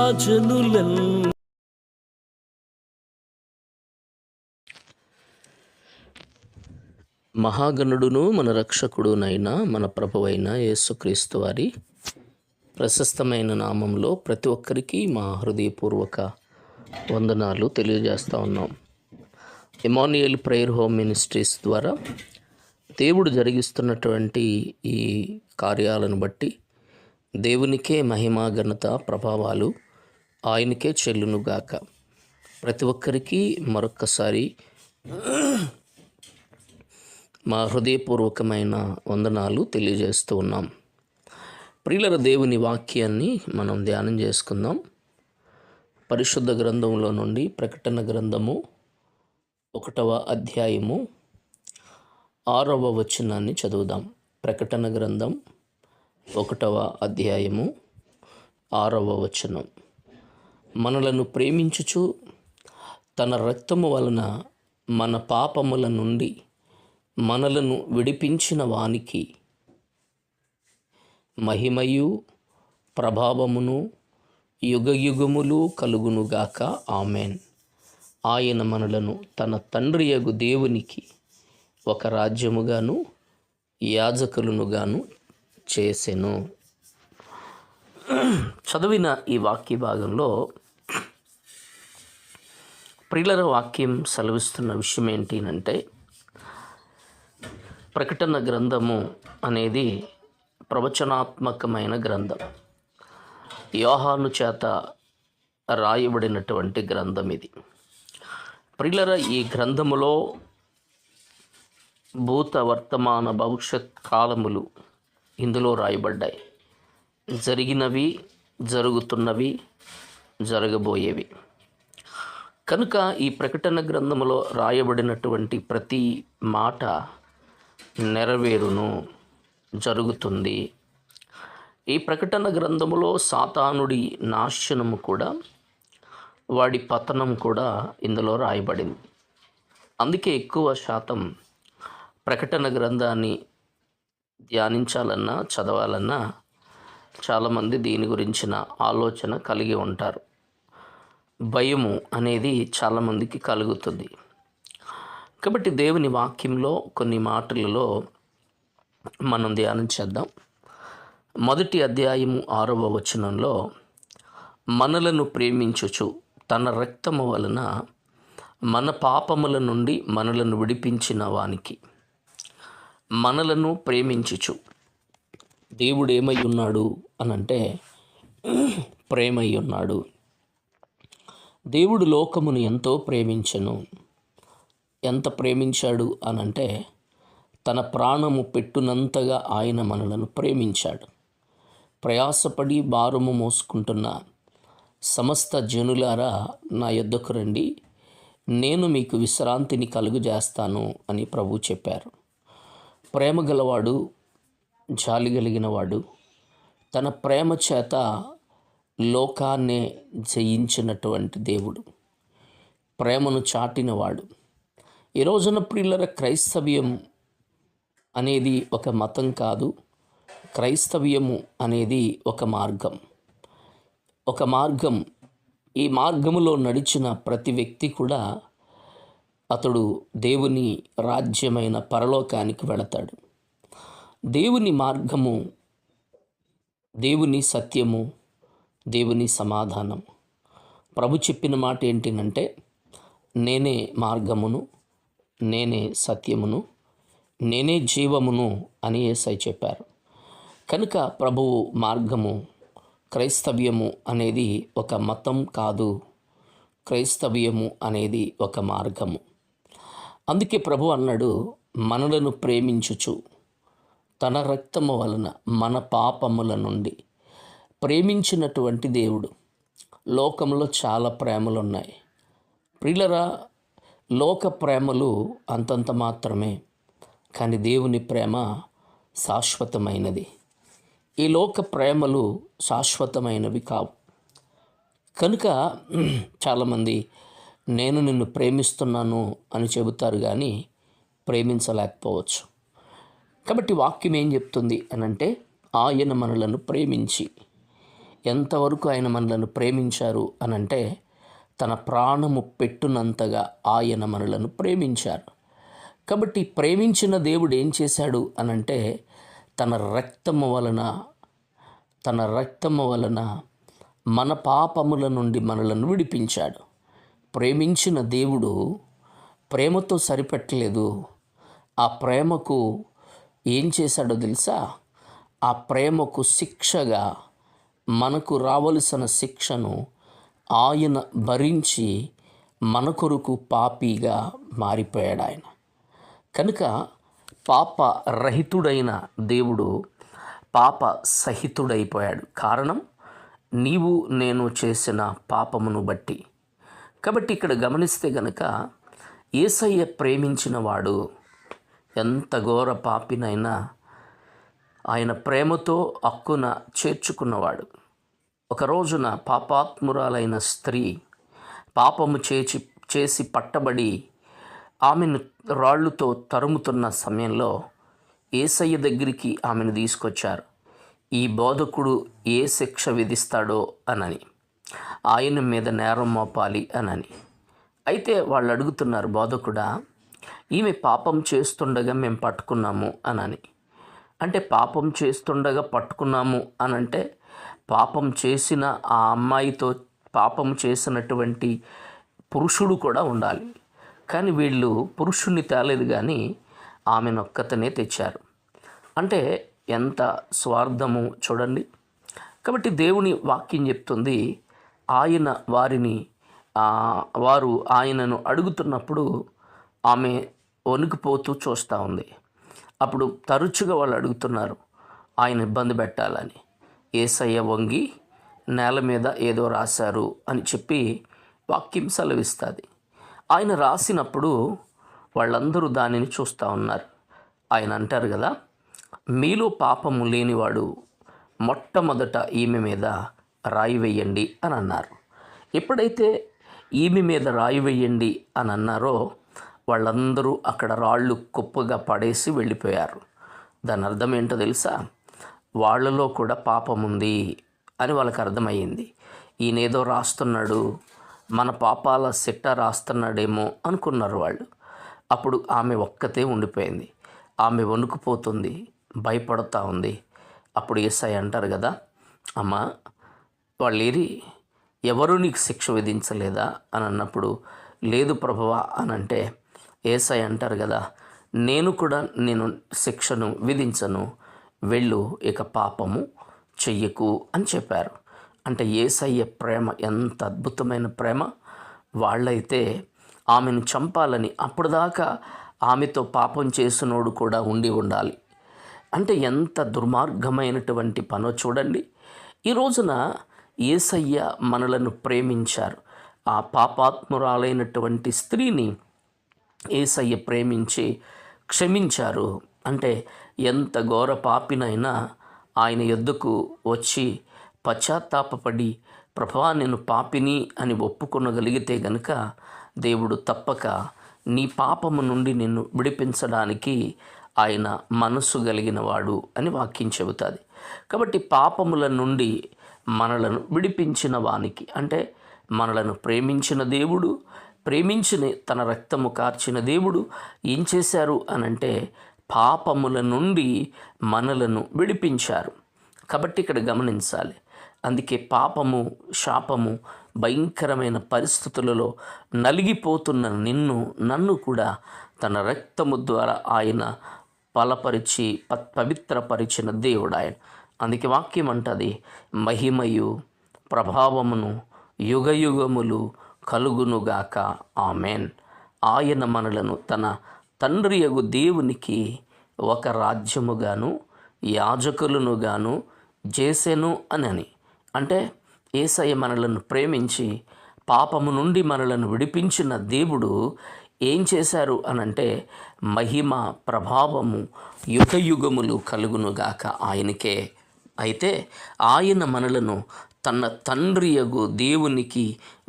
జనులన్ మహాగణుడును మన రక్షకుడునైన మన ప్రభువైన యేసుక్రీస్తు వారి ప్రశస్తమైన నామంలో ప్రతి ఒక్కరికి మా హృదయపూర్వక వందనాలు తెలియజేస్తూ ఉన్నాం. ఇమాన్యుయల్ ప్రేయర్ హోమ్ మినిస్ట్రీస్ ద్వారా దేవుడు జరిగిస్తున్నటువంటి ఈ కార్యాలను బట్టి దేవునికే మహిమ ఘనత ప్రభావాలు ఆయనకే చెల్లునుగాక. ప్రతి ఒక్కరికి మరొక్కసారి మా హృదయపూర్వకమైన వందనాలు తెలియజేస్తూ ఉన్నాం. ప్రియుల దేవుని వాక్యాన్ని మనం ధ్యానం చేసుకుందాం. పరిశుద్ధ గ్రంథంలో నుండి ప్రకటన గ్రంథము 1వ అధ్యాయము 6వ వచనాన్ని చదువుదాం. ప్రకటన గ్రంథం 1వ అధ్యాయము 6వ వచనం. మనలను ప్రేమించుచు తన రక్తము వలన మన పాపముల నుండి మనలను విడిపించిన వానికి మహిమయు ప్రభావమును యుగయుగములు కలుగునుగాక. ఆమెన్. ఆయన మనలను తన తండ్రియగు దేవునికి ఒక రాజ్యముగాను యాజకులనుగాను చేసెను. చదివిన ఈ వాక్య భాగంలో ప్రియుల వాక్యం సెలవిస్తున్న విషయం ఏంటి అంటే, ప్రకటన గ్రంథము అనేది ప్రవచనాత్మకమైన గ్రంథం. యోహాను చేత రాయబడినటువంటి గ్రంథం ఇది. ప్రియులర, ఈ గ్రంథములో భూత వర్తమాన భవిష్యత్ కాలములు ఇందులో రాయబడ్డాయి. జరిగినవి, జరుగుతున్నవి, జరగబోయేవి. కనుక ఈ ప్రకటన గ్రంథములో రాయబడినటువంటి ప్రతి మాట నెరవేరును, జరుగుతుంది. ఈ ప్రకటన గ్రంథములో సాతానుడి నాశనము కూడా, వాడి పతనం కూడా ఇందులో రాయబడింది. అందుకే ఎక్కువ శాతం ప్రకటన గ్రంథాన్ని ధ్యానించాలన్నా చదవాలన్నా చాలామంది దీని గురించిన ఆలోచన కలిగి ఉంటారు. భయము అనేది చాలామందికి కలుగుతుంది. కాబట్టి దేవుని వాక్యంలో కొన్ని మాటలలో మనం ధ్యానం చేద్దాం. 1వ అధ్యాయము 6వ వచనంలో, మనలను ప్రేమించుచు తన రక్తము వలన మన పాపముల నుండి మనలను విడిపించిన వానికి. మనలను ప్రేమించుచు, దేవుడు ఏమై ఉన్నాడు అనంటే ప్రేమై ఉన్నాడు. దేవుడు లోకమును ఎంతో ప్రేమించెను. ఎంత ప్రేమించాడు అనంటే, తన ప్రాణము పెట్టునంతగా ఆయన మనలను ప్రేమించాడు. ప్రయాసపడి భారము మోసుకుంటున్న సమస్త జనులారా నా యొద్దకు రండి, నేను మీకు విశ్రాంతిని కలుగజేస్తాను అని ప్రభు చెప్పారు. ప్రేమ గలవాడు, జాలి కలిగినవాడు, తన ప్రేమ చేత లోకాన్నే జయించినటువంటి దేవుడు, ప్రేమను చాటినవాడు. ఈ రోజున ప్రియులర, క్రైస్తవ్యం అనేది ఒక మతం కాదు. క్రైస్తవ్యము అనేది ఒక మార్గం. ఒక మార్గం. ఈ మార్గములో నడిచిన ప్రతి వ్యక్తి కూడా అతడు దేవుని రాజ్యమైన పరలోకానికి వెళతాడు. దేవుని మార్గము, దేవుని సత్యము, దేవుని సమాధానం. ప్రభు చెప్పిన మాట ఏంటినంటే, నేనే మార్గమును, నేనే సత్యమును, నేనే జీవమును అని యేసయ్య చెప్పారు. కనుక ప్రభువు మార్గము, క్రైస్తవ్యము అనేది ఒక మతం కాదు. క్రైస్తవ్యము అనేది ఒక మార్గము. అందుకే ప్రభు అన్నాడు, మనలను ప్రేమించుచు తన రక్తము వలన మన పాపముల నుండి. ప్రేమించినటువంటి దేవుడు. లోకంలో చాలా ప్రేమలు ఉన్నాయి ప్రియులరా. లోక ప్రేమలు అంతంత మాత్రమే, కానీ దేవుని ప్రేమ శాశ్వతమైనది. ఈ లోక ప్రేమలు శాశ్వతమైనవి కావు. కనుక చాలామంది నేను నిన్ను ప్రేమిస్తున్నాను అని చెబుతారు, కానీ ప్రేమించలేకపోవచ్చు. కాబట్టి వాక్యం ఏం చెప్తుంది అనంటే, ఆయన మనలను ప్రేమించి ఎంతవరకు ఆయన మనలను ప్రేమించారు అనంటే తన ప్రాణము పెట్టునంతగా ఆయన మనలను ప్రేమించారు. కాబట్టి ప్రేమించిన దేవుడు ఏం చేశాడు అనంటే తన రక్తము వలన మన పాపముల నుండి మనలను విడిపించాడు. ప్రేమించిన దేవుడు ప్రేమతో సరిపెట్టలేదు. ఆ ప్రేమకు ఏం చేశాడో తెలుసా? ఆ ప్రేమకు శిక్షగా మనకు రావలసిన శిక్షను ఆయన భరించి మన కొరకు పాపిగా మారిపోయాడు ఆయన. కనుక పాప రహితుడైన దేవుడు పాప సహితుడైపోయాడు. కారణం నీవు నేను చేసిన పాపమును బట్టి. కాబట్టి ఇక్కడ గమనిస్తే గనక యేసయ్య ప్రేమించిన వాడు ఎంత ఘోర పాపినైనా ఆయన ప్రేమతో హక్కున చేర్చుకున్నవాడు. ఒక రోజున పాపాత్మురాలైన స్త్రీ పాపము చేసి పట్టబడి ఆమెను రాళ్లుతో తరుముతున్న సమయంలో యేసయ్య దగ్గరికి ఆమెను తీసుకొచ్చారు. ఈ బోధకుడు ఏ శిక్ష విధిస్తాడో అనని, ఆయన మీద నేరం మోపాలి అనని. అయితే వాళ్ళు అడుగుతున్నారు, బోధకుడా, ఈమె పాపం చేస్తుండగా మేము పట్టుకున్నాము అనని. అంటే పాపం చేస్తుండగా పట్టుకున్నాము అనంటే పాపం చేసిన ఆ అమ్మాయితో పాపం చేసినటువంటి పురుషుడు కూడా ఉండాలి. కానీ వీళ్ళు పురుషుణ్ణి తేలేదు, కానీ ఆమెను ఒక్కతనే తెచ్చారు. అంటే ఎంత స్వార్థము చూడండి. కాబట్టి దేవుని వాక్యం చెప్తుంది, ఆయన వారు ఆయనను అడుగుతున్నప్పుడు ఆమె వణికిపోతూ చూస్తూ ఉంది. అప్పుడు తరచుగా వాళ్ళు అడుగుతున్నారు ఆయన ఇబ్బంది పెట్టాలని. యేసయ్య వంగి నేల మీద ఏదో రాశారు అని చెప్పి వాక్యం సెలవిస్తుంది. ఆయన రాసినప్పుడు వాళ్ళందరూ దానిని చూస్తూ ఉన్నారు. ఆయన అంటారు కదా, మీలో పాపము లేనివాడు మొట్టమొదట ఈమె మీద రాయి వేయండి అని అన్నారు. ఎప్పుడైతే ఈమె మీద రాయి వేయండి అని అన్నారో వాళ్ళందరూ అక్కడ రాళ్ళు కుప్పగా పడేసి వెళ్ళిపోయారు. దాని అర్థం ఏంటో తెలుసా? వాళ్ళలో కూడా పాపం ఉంది అని వాళ్ళకి అర్థమయ్యింది. ఈయనేదో రాస్తున్నాడు, మన పాపాల సిట్ట రాస్తున్నాడేమో అనుకున్నారు వాళ్ళు. అప్పుడు ఆమె ఒక్కతే ఉండిపోయింది. ఆమె వణుకుపోతుంది, భయపడుతూ ఉంది. అప్పుడు యేసయ్య అంటారు కదా, అమ్మా వాళ్ళేరి ఎవరు నీకు శిక్ష విధించలేదా అని అన్నప్పుడు, లేదు ప్రభువా అని అంటే యేసయ్య అంటారు కదా, నేను శిక్షను విధించను, వెళ్ళు, ఇక పాపము చెయ్యకు అని చెప్పారు. అంటే యేసయ్య ప్రేమ ఎంత అద్భుతమైన ప్రేమ. వాళ్ళైతే ఆమెను చంపాలని, అప్పటిదాకా ఆమెతో పాపం చేసినోడు కూడా ఉండాలి. అంటే ఎంత దుర్మార్గమైనటువంటి పనో చూడండి. ఈ రోజున యేసయ్య మనలను ప్రేమించారు. ఆ పాపాత్మురాలైనటువంటి స్త్రీని యేసయ్య ప్రేమించి క్షమించారు. అంటే ఎంత ఘోర పాపినైనా ఆయన యొద్దకు వచ్చి పశ్చాత్తాపపడి, ప్రభువా నేను పాపిని అని ఒప్పుకొనగలిగితే గనుక దేవుడు తప్పక నీ పాపము నుండి నిన్ను విడిపించడానికి ఆయన మనసు కలిగిన వాడు అని వాక్యం చెబుతుంది. కాబట్టి పాపముల నుండి మనలను విడిపించిన వానికి, అంటే మనలను ప్రేమించిన దేవుడు, ప్రేమించిన తన రక్తము కార్చిన దేవుడు ఏం చేశారు అనంటే పాపముల నుండి మనలను విడిపించారు. కాబట్టి ఇక్కడ గమనించాలి. అందుకే పాపము, శాపము, భయంకరమైన పరిస్థితులలో నలిగిపోతున్న నన్ను కూడా తన రక్తము ద్వారా ఆయన బలపరిచి పవిత్రపరిచిన దేవుడు ఆయన. అందుకే వాక్యం అంటది, మహిమయు ప్రభావమును యుగయుగములు కలుగునుగాక, ఆమెన్. ఆయన మనలను తన తండ్రియగు దేవునికి ఒక రాజ్యముగాను యాజకులనుగాను చేసెను అని. అంటే యేసయ్య మనలను ప్రేమించి పాపము నుండి మనలను విడిపించిన దేవుడు ఏం చేశారు అనంటే మహిమ ప్రభావము యుగయుగములు కలుగునుగాక ఆయనకే. అయితే ఆయన మనలను తన తండ్రియగు దేవునికి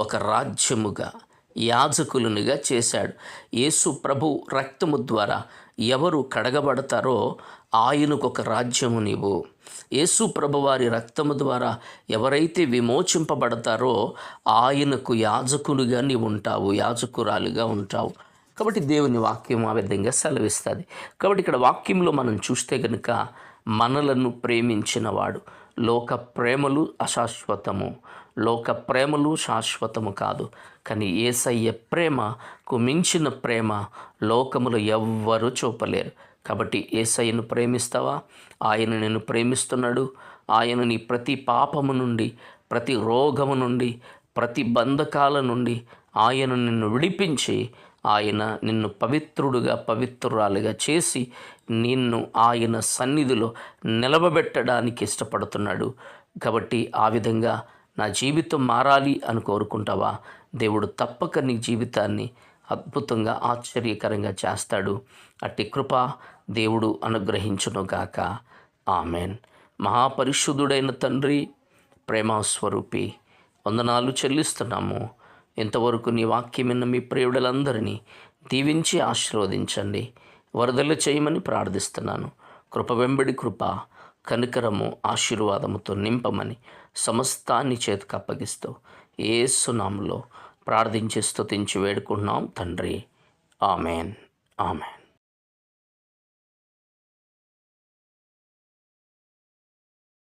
ఒక రాజ్యముగా యాజకులునిగా చేశాడు. యేసు ప్రభు రక్తము ద్వారా ఎవరు కడగబడతారో ఆయనకు ఒక రాజ్యము నీవు. యేసు ప్రభువారి రక్తము ద్వారా ఎవరైతే విమోచింపబడతారో ఆయనకు యాజకునిగా నీవు ఉంటావు, యాజకురాలుగా ఉంటావు. కాబట్టి దేవుని వాక్యం ఆ విధంగా సెలవిస్తుంది. కాబట్టి ఇక్కడ వాక్యంలో మనం చూస్తే కనుక మనలను ప్రేమించినవాడు. లోక ప్రేమలు అశాశ్వతము, లోక ప్రేమలు శాశ్వతము కాదు. కానీ యేసయ్య ప్రేమకు మించిన ప్రేమ లోకములో ఎవ్వరూ చూపలేరు. కాబట్టి యేసయ్యను ప్రేమిస్తావా? ఆయన నిన్ను ప్రేమిస్తున్నాడు. ఆయన నీ ప్రతి పాపము నుండి, ప్రతి రోగము నుండి, ప్రతి బంధకాల నుండి ఆయన నిన్ను విడిపించి ఆయన నిన్ను పవిత్రుడుగా పవిత్రురాలుగా చేసి నిన్ను ఆయన సన్నిధిలో నిలవబెట్టడానికి ఇష్టపడుతున్నాడు. కాబట్టి ఆ విధంగా నా జీవితం మారాలి అని కోరుకుంటావా? దేవుడు తప్పక నీ జీవితాన్ని అద్భుతంగా ఆశ్చర్యకరంగా చేస్తాడు. అట్టి కృప దేవుడు అనుగ్రహించునుగాక. ఆమెన్. మహాపరిశుద్ధుడైన తండ్రి, ప్రేమస్వరూపి, వందనాలు చెల్లిస్తున్నాము. ఇంతవరకు నీ వాక్యం విన్న మీ ప్రియుడులందరినీ దీవించి ఆశీర్వదించండి. వరదలు చేయమని ప్రార్థిస్తున్నాను. కృప వెంబడి కృప, కనికరము, ఆశీర్వాదముతో నింపమని సమస్తాన్ని చేతికి అప్పగిస్తూ యేసు నామములో ప్రార్థించి స్తుతించి వేడుకుంటున్నాం తండ్రి. ఆమెన్. ఆమెన్.